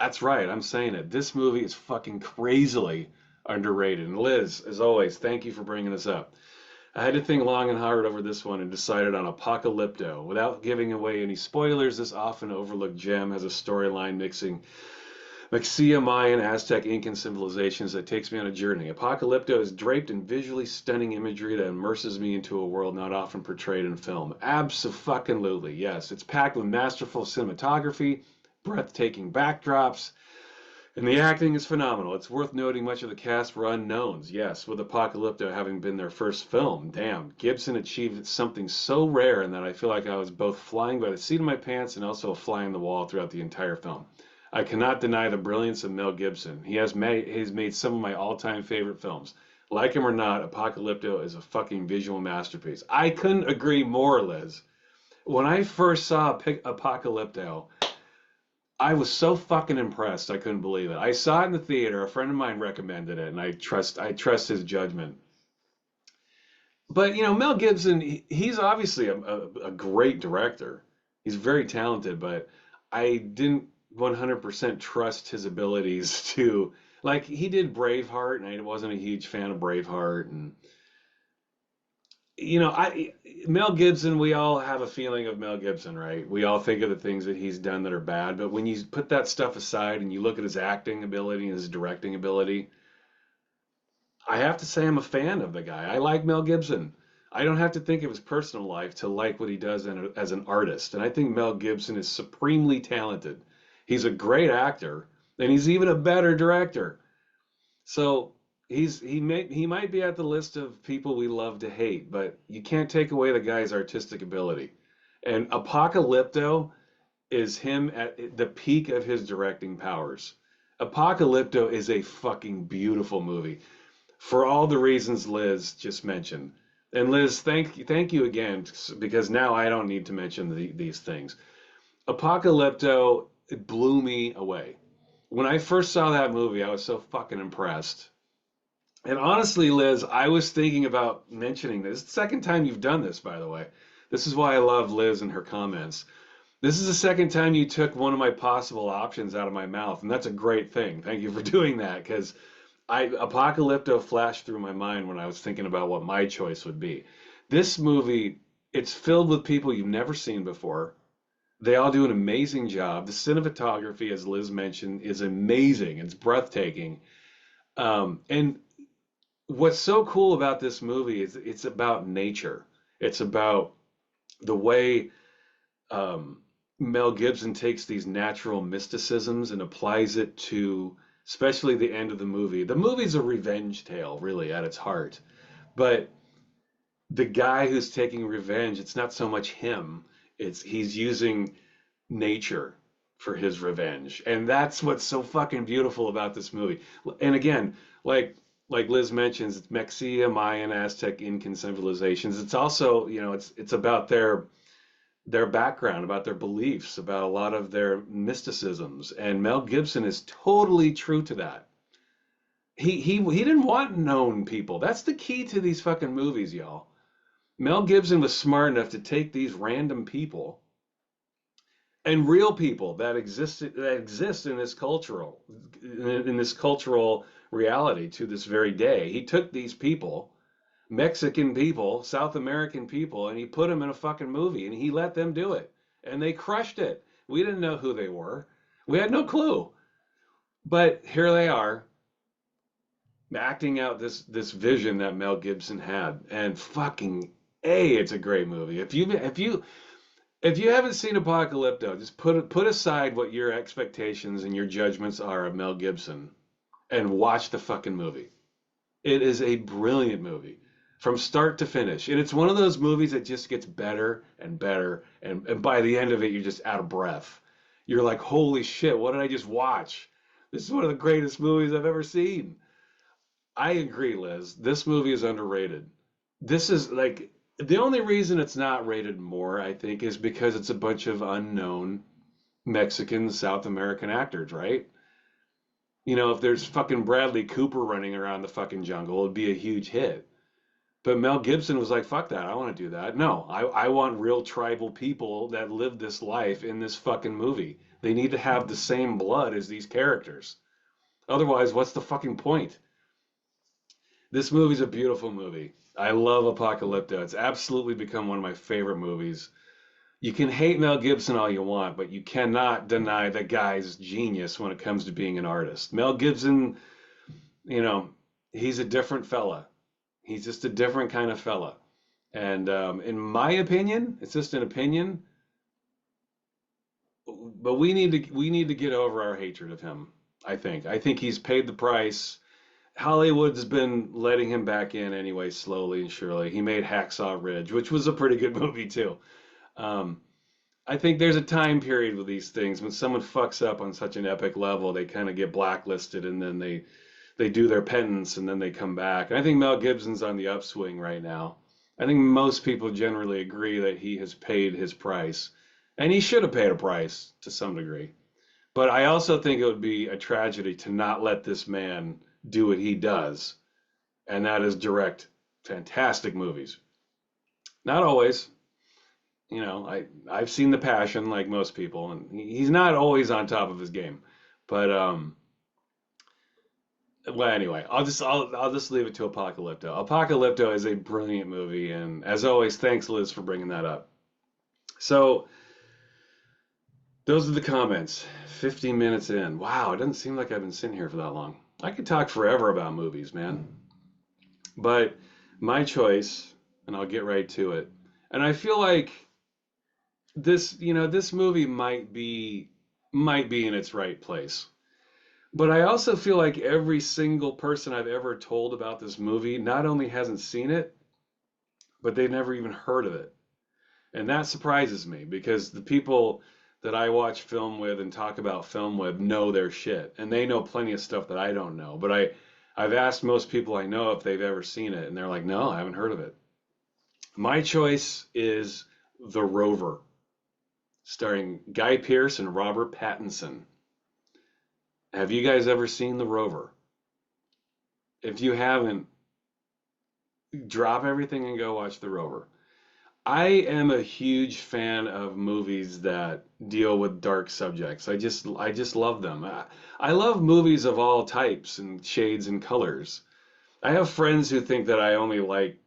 Speaker 1: That's right, I'm saying it. This movie is fucking crazily underrated. And Liz, as always, thank you for bringing this up. I had to think long and hard over this one and decided on Apocalypto. Without giving away any spoilers, this often overlooked gem has a storyline Mixia, Mayan, Aztec, Incan civilizations that takes me on a journey. Apocalypto is draped in visually stunning imagery that immerses me into a world not often portrayed in film. Abso-fucking-lutely, yes. It's packed with masterful cinematography, breathtaking backdrops, and the acting is phenomenal. It's worth noting much of the cast were unknowns, yes, with Apocalypto having been their first film. Damn, Gibson achieved something so rare in that I feel like I was both flying by the seat of my pants and also a fly on the wall throughout the entire film. I cannot deny the brilliance of Mel Gibson. He's made some of my all-time favorite films. Like him or not, Apocalypto is a fucking visual masterpiece. I couldn't agree more, Liz. When I first saw Apocalypto, I was so fucking impressed. I couldn't believe it. I saw it in the theater. A friend of mine recommended it, and I trust his judgment. But Mel Gibson, he's obviously a great director. He's very talented, but I didn't 100% trust his abilities to like he did Braveheart, and I wasn't a huge fan of Braveheart, and I Mel Gibson, we all have a feeling of Mel Gibson, right? We all think of the things that he's done that are bad, but when you put that stuff aside and you look at his acting ability and his directing ability, I have to say I'm a fan of the guy. I like Mel Gibson. I don't have to think of his personal life to like what he does as an artist, and I think Mel Gibson is supremely talented. He's a great actor, and he's even a better director. So he might be at the list of people we love to hate, but you can't take away the guy's artistic ability. And Apocalypto is him at the peak of his directing powers. Apocalypto is a fucking beautiful movie for all the reasons Liz just mentioned. And Liz, thank you again because now I don't need to mention these things. Apocalypto, it blew me away. When I first saw that movie, I was so fucking impressed. And honestly, Liz, I was thinking about mentioning this. It's the second time you've done this, by the way. This is why I love Liz and her comments. This is the second time you took one of my possible options out of my mouth, and that's a great thing. Thank you for doing that, because Apocalypto flashed through my mind when I was thinking about what my choice would be. This movie, it's filled with people you've never seen before. They all do an amazing job. The cinematography, as Liz mentioned, is amazing. It's breathtaking. And what's so cool about this movie is it's about nature. It's about the way Mel Gibson takes these natural mysticisms and applies it to, especially the end of the movie. The movie's a revenge tale, really, at its heart. But the guy who's taking revenge, it's not so much him. It's he's using nature for his revenge. And that's what's so fucking beautiful about this movie. And again, like Liz mentions, it's Mexia, Mayan, Aztec, Incan civilizations. It's also, it's about their background, about their beliefs, about a lot of their mysticisms. And Mel Gibson is totally true to that. He didn't want known people. That's the key to these fucking movies, y'all. Mel Gibson was smart enough to take these random people and real people that exist in this cultural reality to this very day. He took these people, Mexican people, South American people, and he put them in a fucking movie and he let them do it. And they crushed it. We didn't know who they were. We had no clue. But here they are acting out this vision that Mel Gibson had. And fucking A, it's a great movie. If you haven't seen Apocalypto, just put aside what your expectations and your judgments are of Mel Gibson and watch the fucking movie. It is a brilliant movie from start to finish. And it's one of those movies that just gets better and better. And by the end of it, you're just out of breath. You're like, holy shit, what did I just watch? This is one of the greatest movies I've ever seen. I agree, Liz. This movie is underrated. This is like the only reason it's not rated more, I think, is because it's a bunch of unknown Mexican, South American actors, right? If there's fucking Bradley Cooper running around the fucking jungle, it'd be a huge hit. But Mel Gibson was like, fuck that, I want to do that. No, I want real tribal people that live this life in this fucking movie. They need to have the same blood as these characters. Otherwise, what's the fucking point? This movie's a beautiful movie. I love Apocalypto. It's absolutely become one of my favorite movies. You can hate Mel Gibson all you want, but you cannot deny the guy's genius when it comes to being an artist. Mel Gibson, you know, he's a different fella. He's just a different kind of fella. And in my opinion, it's just an opinion, but we need to get over our hatred of him. I think he's paid the price. Hollywood's been letting him back in anyway, slowly and surely. He made Hacksaw Ridge, which was a pretty good movie too. Um, I think there's a time period with these things when someone fucks up on such an epic level, they kind of get blacklisted, and then they do their penance, and then they come back. And I think Mel Gibson's on the upswing right now. I think most people generally agree that he has paid his price, and he should have paid a price to some degree. But I also think it would be a tragedy to not let this man do what he does, and that is direct fantastic movies. Not always. I've seen The Passion like most people, and he's not always on top of his game. But well, anyway, I'll just leave it to Apocalypto. Apocalypto is a brilliant movie, and as always, thanks Liz for bringing that up. So those are the comments. 50 minutes in. Wow, it doesn't seem like I've been sitting here for that long. I could talk forever about movies, man. But my choice, and I'll get right to it. And I feel like this movie might be in its right place. But I also feel like every single person I've ever told about this movie not only hasn't seen it, but they've never even heard of it. And that surprises me because the people that I watch film with and talk about film with know their shit. And they know plenty of stuff that I don't know. But I've asked most people I know if they've ever seen it, and they're like, no, I haven't heard of it. My choice is The Rover, starring Guy Pearce and Robert Pattinson. Have you guys ever seen The Rover? If you haven't, drop everything and go watch The Rover. I am a huge fan of movies that deal with dark subjects. I just love them. I love movies of all types and shades and colors. I have friends who think that I only like,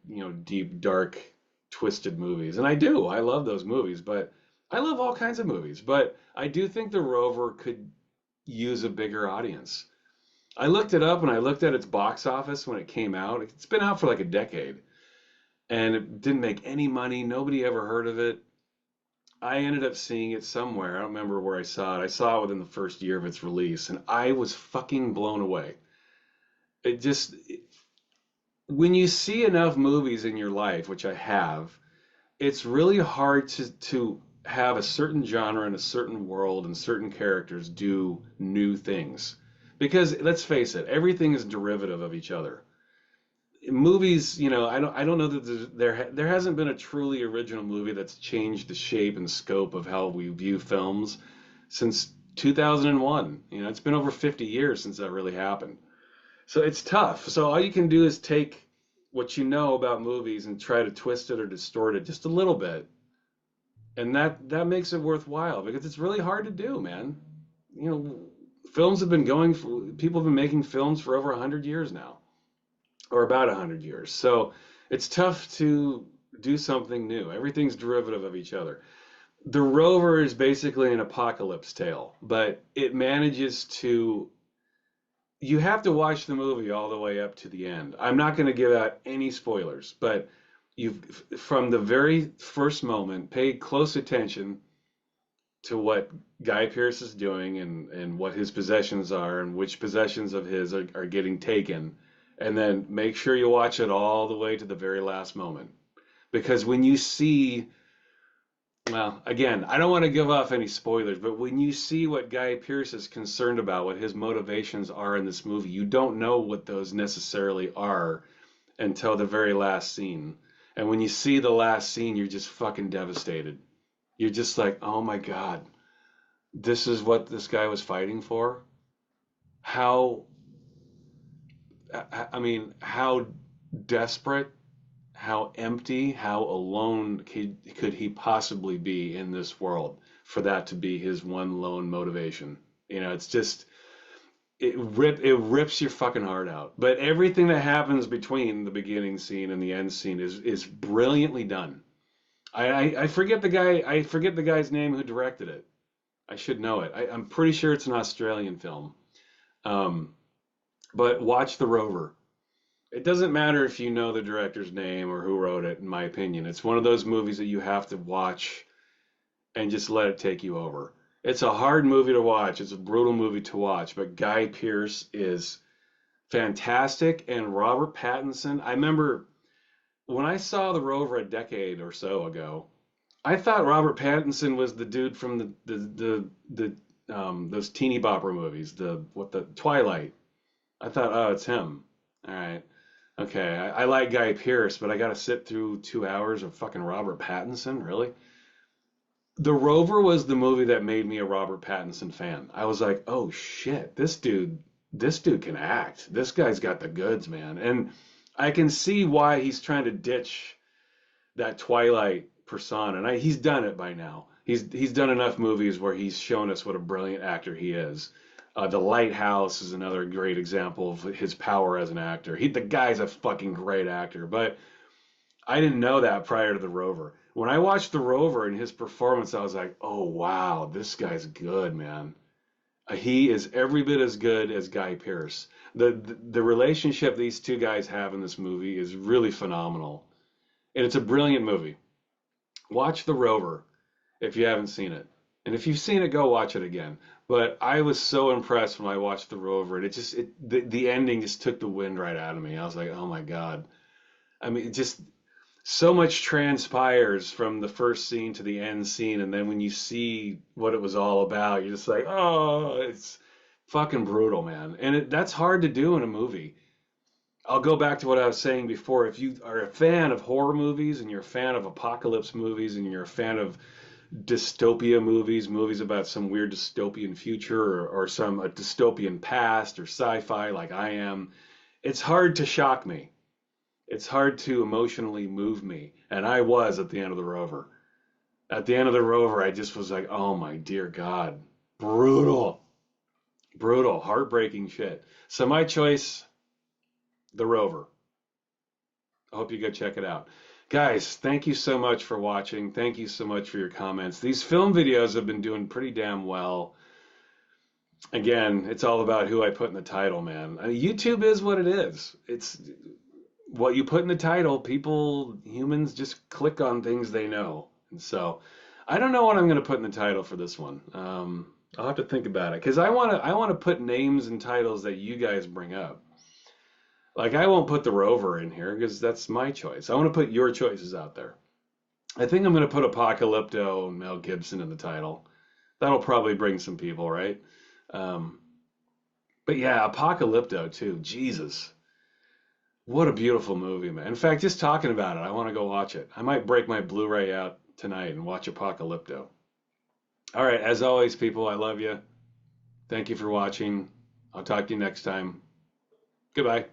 Speaker 1: deep, dark, twisted movies, and I do. I love those movies, but I love all kinds of movies. But I do think The Rover could use a bigger audience. I looked it up and I looked at its box office when it came out. It's been out for like a decade and it didn't make any money. Nobody ever heard of it. I ended up seeing it somewhere. I don't remember where I saw it. I saw it within the first year of its release and I was fucking blown away. It just, when you see enough movies in your life, which I have, it's really hard to have a certain genre and a certain world and certain characters do new things. Because let's face it, everything is derivative of each other. In movies, I don't know that there hasn't been a truly original movie that's changed the shape and scope of how we view films since 2001. It's been over 50 years since that really happened. So it's tough. So all you can do is take what you know about movies and try to twist it or distort it just a little bit, and that makes it worthwhile because it's really hard to do, man. You know, films have been going for people have been making films for over 100 years now, or about 100 years. So it's tough to do something new. Everything's derivative of each other. The Rover is basically an apocalypse tale, but it manages to. You have to watch the movie all the way up to the end. I'm not going to give out any spoilers, but you've from the very first moment paid close attention to what Guy Pearce is doing and what his possessions are and which possessions of his are getting taken. And then make sure you watch it all the way to the very last moment. Because when you see, well, again, I don't want to give off any spoilers, but when you see what Guy Pearce is concerned about, what his motivations are in this movie, you don't know what those necessarily are until the very last scene. And when you see the last scene, you're just fucking devastated. You're just like, oh my God, this is what this guy was fighting for? How, I mean, how desperate, how empty, how alone could he possibly be in this world for that to be his one lone motivation? It's just, it rips your fucking heart out. But everything that happens between the beginning scene and the end scene is brilliantly done. I forget the guy. I forget the guy's name who directed it. I should know it. I'm pretty sure it's an Australian film. Um, but watch The Rover. It doesn't matter if you know the director's name or who wrote it, in my opinion. It's one of those movies that you have to watch and just let it take you over. It's a hard movie to watch. It's a brutal movie to watch, but Guy Pearce is fantastic, and Robert Pattinson. I remember when I saw The Rover a decade or so ago, I thought Robert Pattinson was the dude from the those teeny bopper movies, the Twilight. I thought, oh, it's him. All right. Okay, I like Guy Pearce, but I got to sit through 2 hours of fucking Robert Pattinson, really? The Rover was the movie that made me a Robert Pattinson fan. I was like, oh shit, this dude can act. This guy's got the goods, man. And I can see why he's trying to ditch that Twilight persona, and he's done it by now. He's done enough movies where he's shown us what a brilliant actor he is. The Lighthouse is another great example of his power as an actor. The guy's a fucking great actor, but I didn't know that prior to The Rover. When I watched The Rover and his performance, I was like, oh wow, this guy's good, man. He is every bit as good as Guy Pearce. The relationship these two guys have in this movie is really phenomenal, and it's a brilliant movie. Watch The Rover if you haven't seen it. And if you've seen it, go watch it again. But I was so impressed when I watched The Rover, and the ending just took the wind right out of me. I was like, oh my God. I mean, it just so much transpires from the first scene to the end scene, and then when you see what it was all about, you're just like, oh, it's fucking brutal, man. And that's hard to do in a movie. I'll go back to what I was saying before. If you are a fan of horror movies and you're a fan of apocalypse movies and you're a fan of dystopia movies, movies about some weird dystopian future or some a dystopian past or sci-fi like I am, it's hard to shock me. It's hard to emotionally move me. And I was at the end of The Rover. At the end of The Rover, I just was like, oh my dear God. Brutal. Brutal. Heartbreaking shit. So my choice, The Rover. I hope you go check it out. Guys, thank you so much for watching. Thank you so much for your comments. These film videos have been doing pretty damn well. Again, it's all about who I put in the title, man. YouTube is what it is. It's what you put in the title. People, humans just click on things they know. And so I don't know what I'm going to put in the title for this one. I'll have to think about it because I want to put names and titles that you guys bring up. Like I won't put The Rover in here because that's my choice. I want to put your choices out there. I think I'm going to put Apocalypto and Mel Gibson in the title. That'll probably bring some people, right? Um, but yeah, Apocalypto too. Jesus, what a beautiful movie, man. In fact, just talking about it, I want to go watch it. I might break my Blu-ray out tonight and watch Apocalypto. All right, as always, people, I love you. Thank you for watching. I'll talk to you next time. Goodbye.